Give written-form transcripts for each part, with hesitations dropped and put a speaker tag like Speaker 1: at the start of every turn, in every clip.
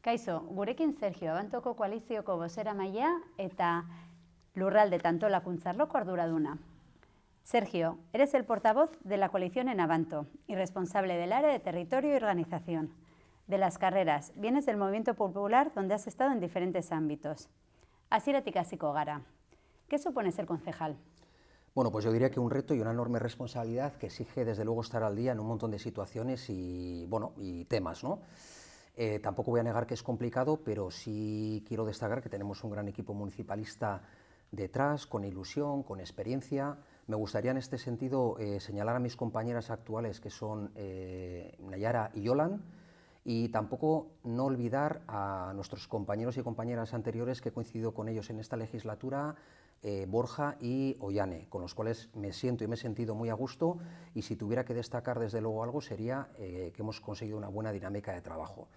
Speaker 1: Kaixo, gurekin Sergio, Abantoko koalizioko bozeramailea eta lurralde antolakuntza arloko arduraduna. Sergio, eres el portavoz de la coalición en Abanto y responsable del área de territorio y organización. De las carreras, vienes del movimiento popular donde has estado en diferentes ámbitos. Hasieratik hasiko gara. ¿Qué supone ser concejal?
Speaker 2: Bueno, pues yo diría que un reto y una enorme responsabilidad que exige desde luego estar al día en un montón de situaciones y temas, ¿no? Tampoco voy a negar que es complicado, pero sí quiero destacar que tenemos un gran equipo municipalista detrás, con ilusión, con experiencia. Me gustaría en este sentido señalar a mis compañeras actuales, que son Nayara y Yolan, y tampoco no olvidar a nuestros compañeros y compañeras anteriores que he coincidido con ellos en esta legislatura, Borja y Ollane, con los cuales me siento y me he sentido muy a gusto, y si tuviera que destacar desde luego algo sería que hemos conseguido una buena dinámica de trabajo.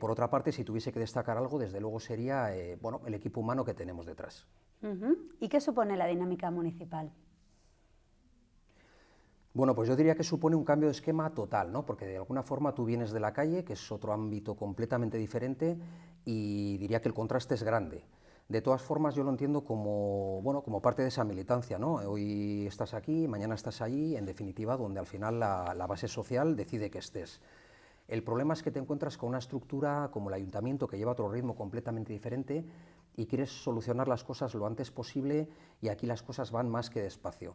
Speaker 2: Por otra parte, si tuviese que destacar algo, desde luego sería el equipo humano que tenemos detrás.
Speaker 1: ¿Y qué supone la dinámica municipal?
Speaker 2: Bueno, pues yo diría que supone un cambio de esquema total, ¿no? Porque de alguna forma tú vienes de la calle, que es otro ámbito completamente diferente, y diría que el contraste es grande. De todas formas, yo lo entiendo como parte de esa militancia, ¿no? Hoy estás aquí, mañana estás allí, en definitiva, donde al final la base social decide que estés. El problema es que te encuentras con una estructura como el ayuntamiento que lleva otro ritmo completamente diferente y quieres solucionar las cosas lo antes posible, y aquí las cosas van más que despacio,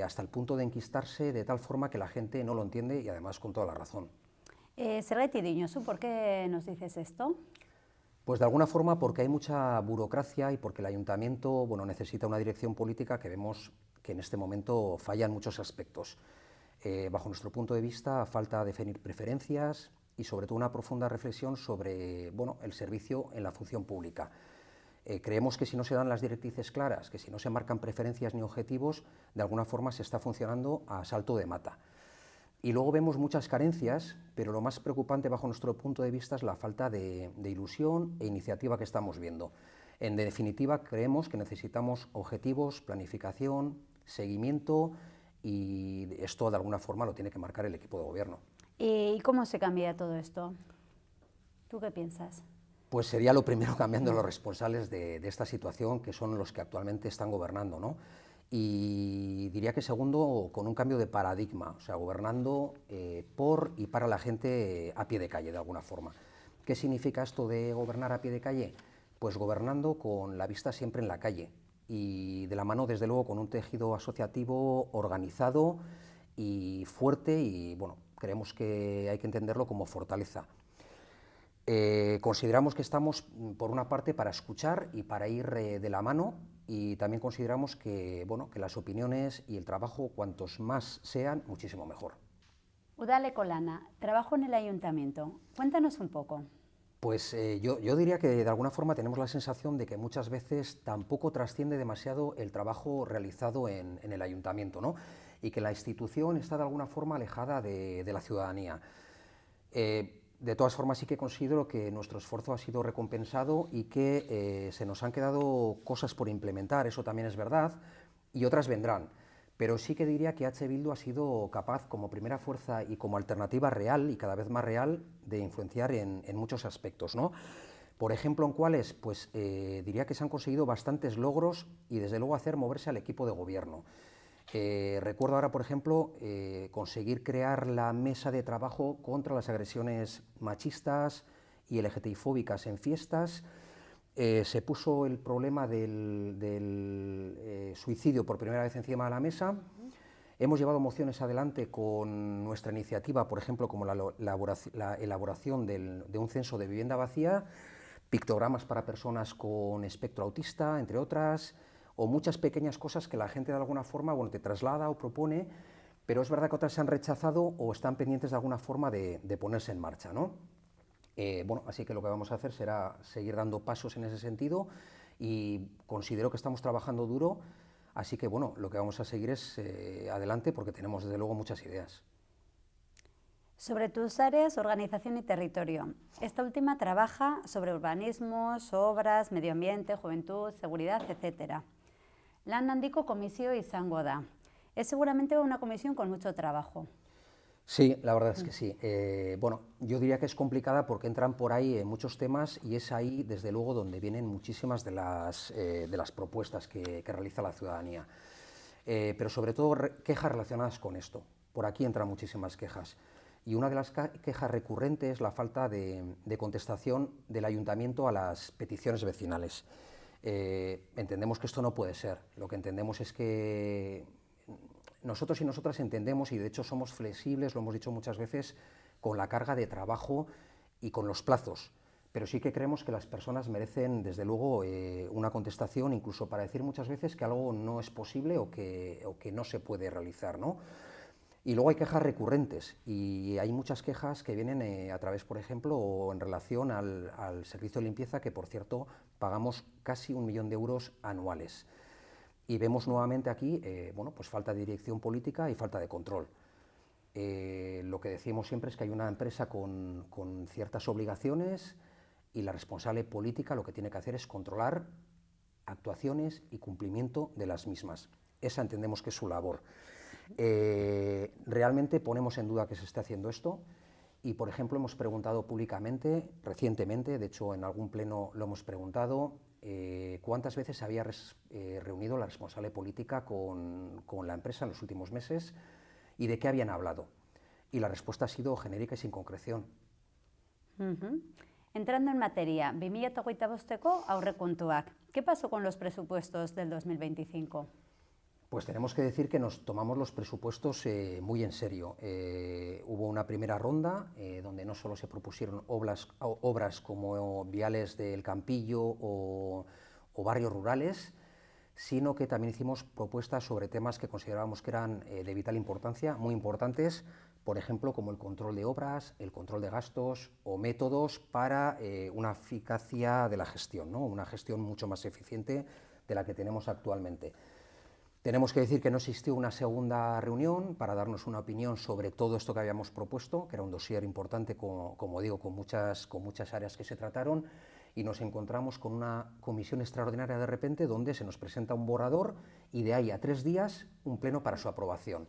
Speaker 2: hasta el punto de enquistarse de tal forma que la gente no lo entiende, y además con toda la razón.
Speaker 1: Zergatik diozu, ¿por qué nos dices esto?
Speaker 2: Pues de alguna forma porque hay mucha burocracia y porque el ayuntamiento necesita una dirección política que vemos que en este momento falla en muchos aspectos. Bajo nuestro punto de vista, falta definir preferencias y sobre todo una profunda reflexión sobre el servicio en la función pública. Creemos que si no se dan las directrices claras, que si no se marcan preferencias ni objetivos, de alguna forma se está funcionando a salto de mata. Y luego vemos muchas carencias, pero lo más preocupante bajo nuestro punto de vista es la falta de ilusión e iniciativa que estamos viendo. En definitiva, creemos que necesitamos objetivos, planificación, seguimiento, y esto de alguna forma lo tiene que marcar el equipo de gobierno.
Speaker 1: ¿Y cómo se cambia todo esto? ¿Tú qué piensas?
Speaker 2: Pues sería lo primero cambiando los responsables de esta situación, que son los que actualmente están gobernando, ¿no? Y diría que segundo, con un cambio de paradigma, o sea, gobernando por y para la gente a pie de calle, de alguna forma. ¿Qué significa esto de gobernar a pie de calle? Pues gobernando con la vista siempre en la calle y de la mano, desde luego, con un tejido asociativo organizado y fuerte, y creemos que hay que entenderlo como fortaleza. Consideramos que estamos, por una parte, para escuchar y para ir de la mano, y también consideramos que las opiniones y el trabajo, cuantos más sean, muchísimo mejor.
Speaker 1: Udaleko lana, trabajo en el ayuntamiento. Cuéntanos un poco.
Speaker 2: Pues yo diría que de alguna forma tenemos la sensación de que muchas veces tampoco trasciende demasiado el trabajo realizado en el ayuntamiento, ¿no? Y que la institución está de alguna forma alejada de la ciudadanía. De todas formas, sí que considero que nuestro esfuerzo ha sido recompensado y que se nos han quedado cosas por implementar, eso también es verdad, y otras vendrán. Pero sí que diría que H. Bildu ha sido capaz, como primera fuerza y como alternativa real y cada vez más real, de influenciar en muchos aspectos, ¿no? Por ejemplo, ¿en cuáles? Pues diría que se han conseguido bastantes logros y desde luego hacer moverse al equipo de gobierno. Recuerdo ahora, por ejemplo, conseguir crear la mesa de trabajo contra las agresiones machistas y LGTBI-fóbicas en fiestas. Se puso el problema del suicidio por primera vez encima de la mesa. Hemos llevado mociones adelante con nuestra iniciativa, por ejemplo, como la elaboración de un censo de vivienda vacía, pictogramas para personas con espectro autista, entre otras, o muchas pequeñas cosas que la gente de alguna forma te traslada o propone, pero es verdad que otras se han rechazado o están pendientes de alguna forma de ponerse en marcha, ¿no? Así que lo que vamos a hacer será seguir dando pasos en ese sentido, y considero que estamos trabajando duro, así que lo que vamos a seguir es adelante, porque tenemos desde luego muchas ideas.
Speaker 1: Sobre tus áreas, organización y territorio. Esta última trabaja sobre urbanismos, obras, medio ambiente, juventud, seguridad, etc. Lan handiko komisio izango da. Es seguramente una comisión con mucho trabajo.
Speaker 2: Sí, la verdad es que sí. Bueno, yo diría que es complicada porque entran por ahí muchos temas y es ahí, desde luego, donde vienen muchísimas de las propuestas que realiza la ciudadanía. Pero sobre todo quejas relacionadas con esto. Por aquí entran muchísimas quejas. Y una de las quejas recurrentes es la falta de contestación del ayuntamiento a las peticiones vecinales. Entendemos que esto no puede ser. Lo que entendemos es que nosotros y nosotras entendemos, y de hecho somos flexibles, lo hemos dicho muchas veces, con la carga de trabajo y con los plazos, pero sí que creemos que las personas merecen, desde luego, una contestación, incluso para decir muchas veces que algo no es posible o que no se puede realizar, ¿no? Y luego hay quejas recurrentes, y hay muchas quejas que vienen a través, por ejemplo, o en relación al servicio de limpieza, que por cierto pagamos casi 1 millón de euros anuales. Y vemos nuevamente aquí, bueno, pues falta de dirección política y falta de control. Lo que decimos siempre es que hay una empresa con ciertas obligaciones y la responsable política lo que tiene que hacer es controlar actuaciones y cumplimiento de las mismas. Esa entendemos que es su labor. Realmente ponemos en duda que se esté haciendo esto y, por ejemplo, hemos preguntado públicamente, recientemente, de hecho en algún pleno lo hemos preguntado, cuántas veces se había reunido la responsable política con la empresa en los últimos meses y de qué habían hablado. Y la respuesta ha sido genérica y sin concreción.
Speaker 1: Entrando en materia, 2025ko aurrekontuak. ¿Qué pasó con los presupuestos del 2025?
Speaker 2: Pues tenemos que decir que nos tomamos los presupuestos muy en serio. Hubo una primera ronda donde no solo se propusieron obras como viales del Campillo o barrios rurales, sino que también hicimos propuestas sobre temas que considerábamos que eran de vital importancia, muy importantes, por ejemplo, como el control de obras, el control de gastos o métodos para una eficacia de la gestión, ¿no? Una gestión mucho más eficiente de la que tenemos actualmente. Tenemos que decir que no existió una segunda reunión para darnos una opinión sobre todo esto que habíamos propuesto, que era un dossier importante, como digo, con muchas áreas que se trataron, y nos encontramos con una comisión extraordinaria de repente donde se nos presenta un borrador y de ahí a 3 días un pleno para su aprobación.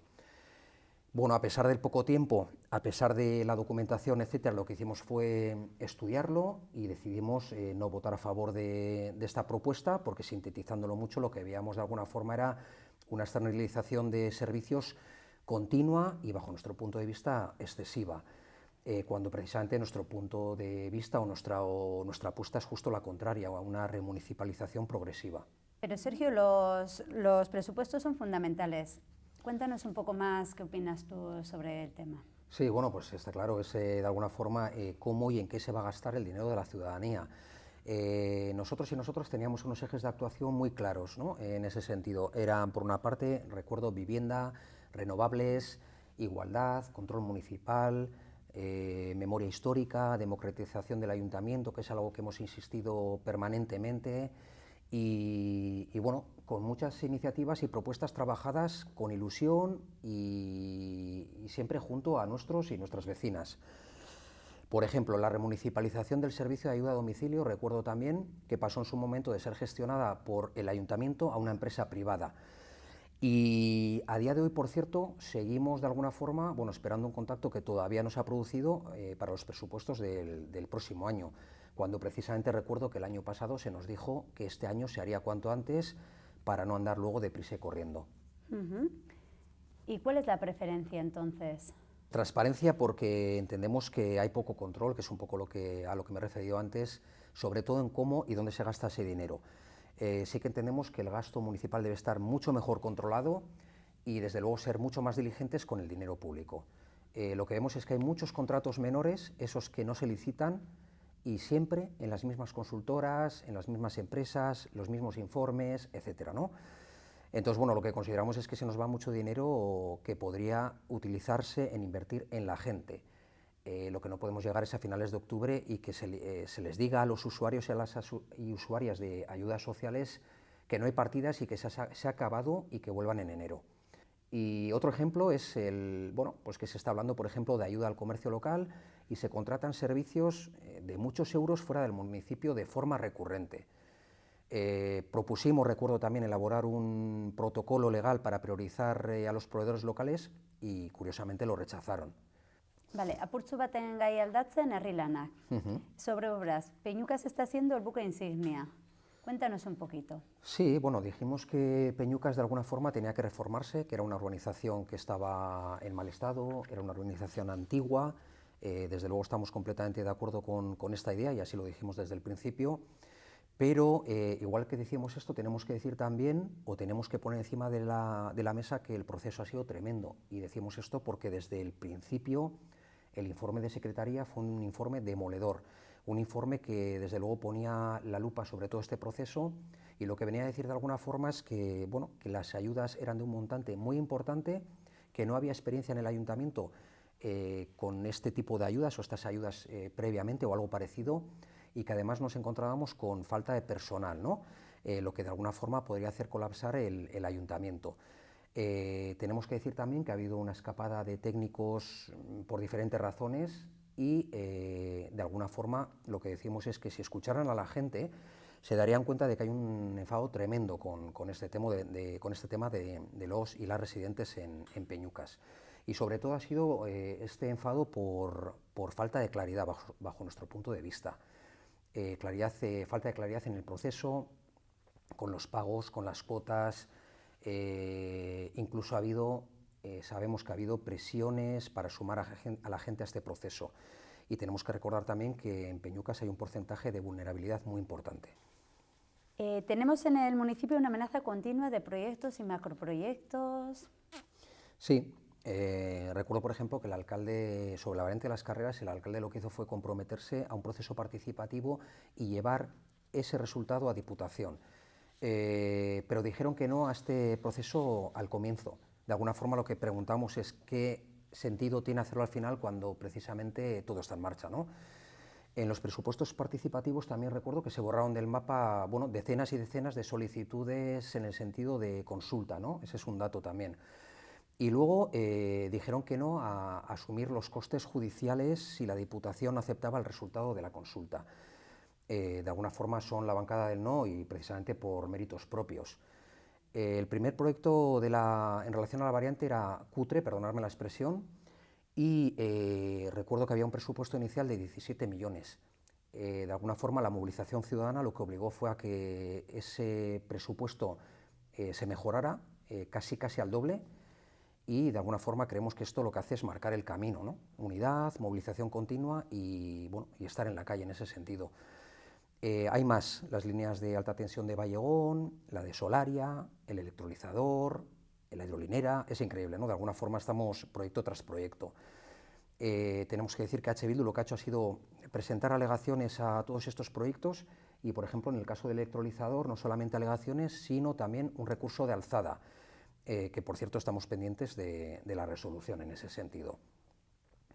Speaker 2: Bueno, a pesar del poco tiempo, a pesar de la documentación, etcétera, lo que hicimos fue estudiarlo y decidimos no votar a favor de esta propuesta, porque sintetizándolo mucho, lo que veíamos de alguna forma era una externalización de servicios continua y, bajo nuestro punto de vista, excesiva, cuando precisamente nuestro punto de vista o nuestra apuesta es justo la contraria, a una remunicipalización progresiva.
Speaker 1: Pero Sergio, los presupuestos son fundamentales. Cuéntanos un poco más qué opinas tú sobre el tema.
Speaker 2: Sí, bueno, pues está claro, es de alguna forma cómo y en qué se va a gastar el dinero de la ciudadanía. Nosotros y nosotros teníamos unos ejes de actuación muy claros, ¿no? En ese sentido. Eran, por una parte, recuerdo, vivienda, renovables, igualdad, control municipal, memoria histórica, democratización del ayuntamiento, que es algo que hemos insistido permanentemente, y bueno, con muchas iniciativas y propuestas trabajadas con ilusión y siempre junto a nuestros y nuestras vecinas. Por ejemplo, la remunicipalización del servicio de ayuda a domicilio, recuerdo también que pasó en su momento de ser gestionada por el ayuntamiento a una empresa privada. Y a día de hoy, por cierto, seguimos de alguna forma, bueno, esperando un contacto que todavía no se ha producido para los presupuestos del próximo año, cuando precisamente recuerdo que el año pasado se nos dijo que este año se haría cuanto antes para no andar luego deprisa y corriendo.
Speaker 1: ¿Y cuál es la preferencia entonces?
Speaker 2: Transparencia, porque entendemos que hay poco control, que es un poco a lo que me he referido antes, sobre todo en cómo y dónde se gasta ese dinero. Sí que entendemos que el gasto municipal debe estar mucho mejor controlado y, desde luego, ser mucho más diligentes con el dinero público. Lo que vemos es que hay muchos contratos menores, esos que no se licitan, y siempre en las mismas consultoras, en las mismas empresas, los mismos informes, etcétera, ¿no? Entonces, bueno, lo que consideramos es que se nos va mucho dinero que podría utilizarse en invertir en la gente. Lo que no podemos llegar es a finales de octubre y que se les diga a los usuarios y a las usuarias de ayudas sociales que no hay partidas y que se ha acabado y que vuelvan en enero. Y otro ejemplo es bueno, pues que se está hablando, por ejemplo, de ayuda al comercio local y se contratan servicios de muchos euros fuera del municipio de forma recurrente. Propusimos, recuerdo también, elaborar un protocolo legal para priorizar a los proveedores locales y, curiosamente, lo rechazaron.
Speaker 1: Vale, apurtzu baten gai aldatzen herri lanak. Sobre obras, Peñucas está siendo el buque insignia. Cuéntanos un poquito.
Speaker 2: Sí, bueno, dijimos que Peñucas de alguna forma tenía que reformarse, que era una urbanización que estaba en mal estado, era una urbanización antigua. Desde luego estamos completamente de acuerdo con esta idea y así lo dijimos desde el principio. Pero igual que decimos esto, tenemos que decir también, o tenemos que poner encima de la mesa, que el proceso ha sido tremendo. Y decimos esto porque desde el principio el informe de Secretaría fue un informe demoledor, un informe que desde luego ponía la lupa sobre todo este proceso, y lo que venía a decir de alguna forma es que, bueno, que las ayudas eran de un montante muy importante, que no había experiencia en el ayuntamiento con este tipo de ayudas o estas ayudas previamente o algo parecido, y que además nos encontrábamos con falta de personal, ¿no? Lo que de alguna forma podría hacer colapsar el ayuntamiento. Tenemos que decir también que ha habido una escapada de técnicos por diferentes razones y de alguna forma lo que decimos es que si escucharan a la gente se darían cuenta de que hay un enfado tremendo con este tema de los y las residentes en Peñucas. Y sobre todo ha sido este enfado por falta de claridad bajo nuestro punto de vista. Falta de claridad en el proceso, con los pagos, con las cuotas. Incluso sabemos que ha habido presiones para sumar a la gente a este proceso. Y tenemos que recordar también que en Peñucas hay un porcentaje de vulnerabilidad muy importante.
Speaker 1: Tenemos en el municipio una amenaza continua de proyectos y macroproyectos.
Speaker 2: Sí, recuerdo, por ejemplo, que el alcalde, sobre la variante de las carreras, el alcalde lo que hizo fue comprometerse a un proceso participativo y llevar ese resultado a Diputación. Pero dijeron que no a este proceso al comienzo. De alguna forma lo que preguntamos es qué sentido tiene hacerlo al final cuando precisamente todo está en marcha, ¿no? En los presupuestos participativos también recuerdo que se borraron del mapa, bueno, decenas y decenas de solicitudes en el sentido de consulta, ¿no? Ese es un dato también. Y luego dijeron que no a asumir los costes judiciales si la Diputación no aceptaba el resultado de la consulta. De alguna forma son la bancada del no y precisamente por méritos propios. El primer proyecto en relación a la variante era cutre, perdonadme la expresión, y recuerdo que había un presupuesto inicial de 17 millones. De alguna forma la movilización ciudadana lo que obligó fue a que ese presupuesto se mejorara casi al doble, y de alguna forma creemos que esto lo que hace es marcar el camino, ¿no? Unidad, movilización continua y, bueno, y estar en la calle en ese sentido. Hay más, las líneas de alta tensión de Vallegón, la de Solaria, el electrolizador, la hidrolinera, es increíble, ¿no? De alguna forma estamos proyecto tras proyecto. Tenemos que decir que H. Bildu lo que ha hecho ha sido presentar alegaciones a todos estos proyectos y, por ejemplo, en el caso del electrolizador, no solamente alegaciones, sino también un recurso de alzada, que por cierto estamos pendientes de la resolución en ese sentido.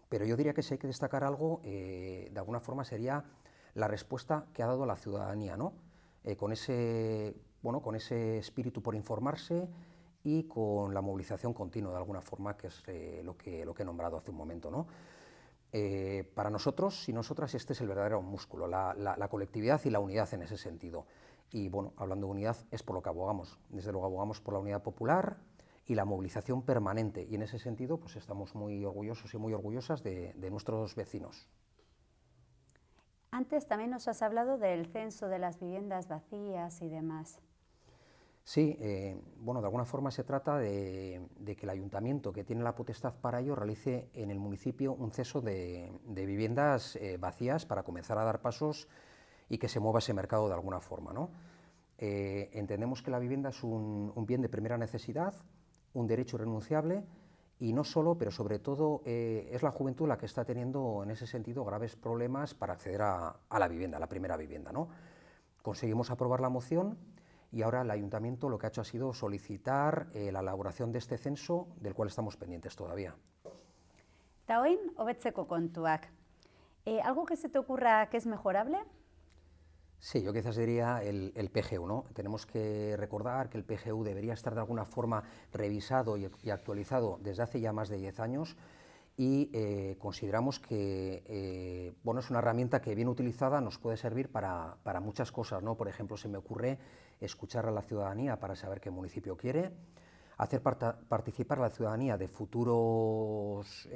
Speaker 2: Pero yo diría que si hay que destacar algo, de alguna forma sería la respuesta que ha dado la ciudadanía, ¿no? Con ese espíritu por informarse y con la movilización continua, de alguna forma, que es lo que he nombrado hace un momento, ¿no? Para nosotros y nosotras este es el verdadero músculo, la colectividad y la unidad en ese sentido. Y bueno, hablando de unidad, es por lo que abogamos. Desde luego abogamos por la unidad popular y la movilización permanente. Y en ese sentido, pues estamos muy orgullosos y muy orgullosas de nuestros vecinos.
Speaker 1: Antes también nos has hablado del censo de las viviendas vacías y demás.
Speaker 2: Sí, bueno, de alguna forma se trata de que el ayuntamiento, que tiene la potestad para ello, realice en el municipio un censo de viviendas vacías para comenzar a dar pasos y que se mueva ese mercado de alguna forma, ¿no? Entendemos que la vivienda es un bien de primera necesidad, un derecho irrenunciable, y no solo, pero sobre todo es la juventud la que está teniendo en ese sentido graves problemas para acceder a la vivienda, a la primera vivienda, ¿no? Conseguimos aprobar la moción y ahora el ayuntamiento lo que ha hecho ha sido solicitar la elaboración de este censo, del cual estamos pendientes todavía.
Speaker 1: Eta orain, hobetzeko kontuak. ¿Algo que se te ocurra que es mejorable?
Speaker 2: Sí, yo quizás diría el PGU, ¿no? Tenemos que recordar que el PGU debería estar de alguna forma revisado y actualizado desde hace ya más de 10 años y consideramos que bueno, es una herramienta que bien utilizada nos puede servir para muchas cosas, ¿no? Por ejemplo, se me ocurre escuchar a la ciudadanía para saber qué municipio quiere, hacer participar a la ciudadanía de futuras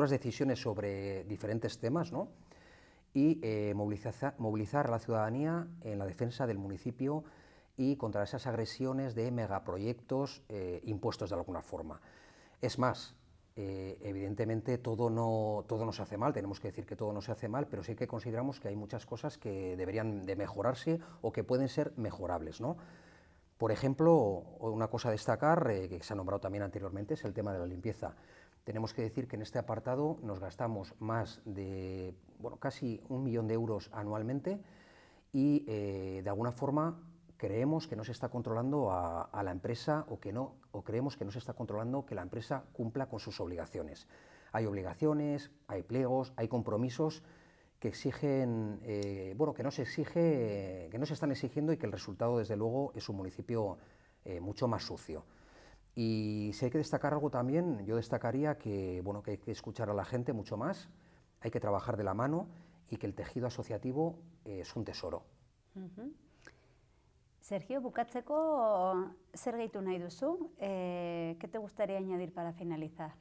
Speaker 2: decisiones sobre diferentes temas, ¿no? Y movilizar a la ciudadanía en la defensa del municipio y contra esas agresiones de megaproyectos impuestos de alguna forma. Es más, evidentemente todo no se hace mal, tenemos que decir que todo no se hace mal, pero sí que consideramos que hay muchas cosas que deberían de mejorarse o que pueden ser mejorables, ¿no? Por ejemplo, una cosa a destacar, que se ha nombrado también anteriormente, es el tema de la limpieza. Tenemos que decir que en este apartado nos gastamos más de, bueno, casi 1 millón de euros anualmente y de alguna forma creemos que no se está controlando a la empresa o creemos que no se está controlando que la empresa cumpla con sus obligaciones. Hay obligaciones, hay pliegos, hay compromisos que exigen, bueno, que no se están exigiendo y que el resultado, desde luego, es un municipio mucho más sucio. Y si hay que destacar algo también, yo destacaría que, bueno, que hay que escuchar a la gente mucho más, hay que trabajar de la mano y que el tejido asociativo es un tesoro.
Speaker 1: Sergio, bukatzeko zer gehitu nahi duzu? ¿Qué te gustaría añadir para finalizar?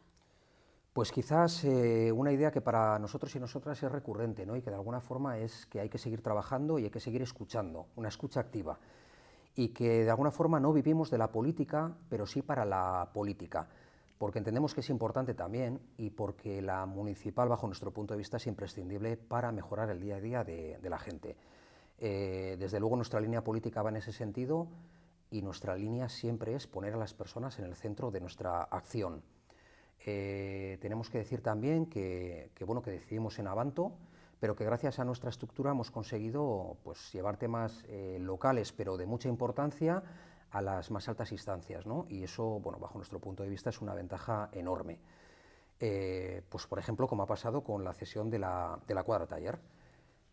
Speaker 2: Pues quizás una idea que para nosotros y nosotras es recurrente, ¿no? Y que de alguna forma es que hay que seguir trabajando y hay que seguir escuchando, una escucha activa. Y que de alguna forma no vivimos de la política, pero sí para la política, porque entendemos que es importante también y porque la municipal, bajo nuestro punto de vista, es imprescindible para mejorar el día a día de la gente. Desde luego nuestra línea política va en ese sentido y nuestra línea siempre es poner a las personas en el centro de nuestra acción. Tenemos que decir también que decidimos en Avanto, pero que gracias a nuestra estructura hemos conseguido, pues, llevar temas locales, pero de mucha importancia, a las más altas instancias, ¿no? Y eso, bueno, bajo nuestro punto de vista, es una ventaja enorme. Pues, por ejemplo, como ha pasado con la cesión de la cuadra taller.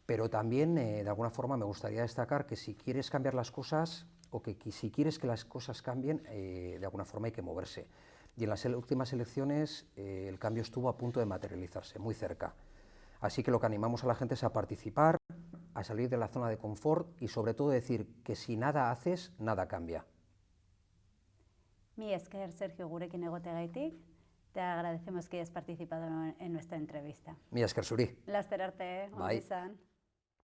Speaker 2: Pero también, de alguna forma, me gustaría destacar que si quieres cambiar las cosas o que si quieres que las cosas cambien, de alguna forma hay que moverse. Y en las últimas elecciones el cambio estuvo a punto de materializarse, muy cerca. Así que lo que animamos a la gente es a participar, a salir de la zona de confort y sobre todo decir que si nada haces, nada cambia.
Speaker 1: Mi esker, Sergio, gurekin egoteagaitik. Te agradecemos que hayas participado en nuestra entrevista.
Speaker 2: Mi esker zuri.
Speaker 1: Laster arte, ondo
Speaker 2: Bai.
Speaker 1: izan.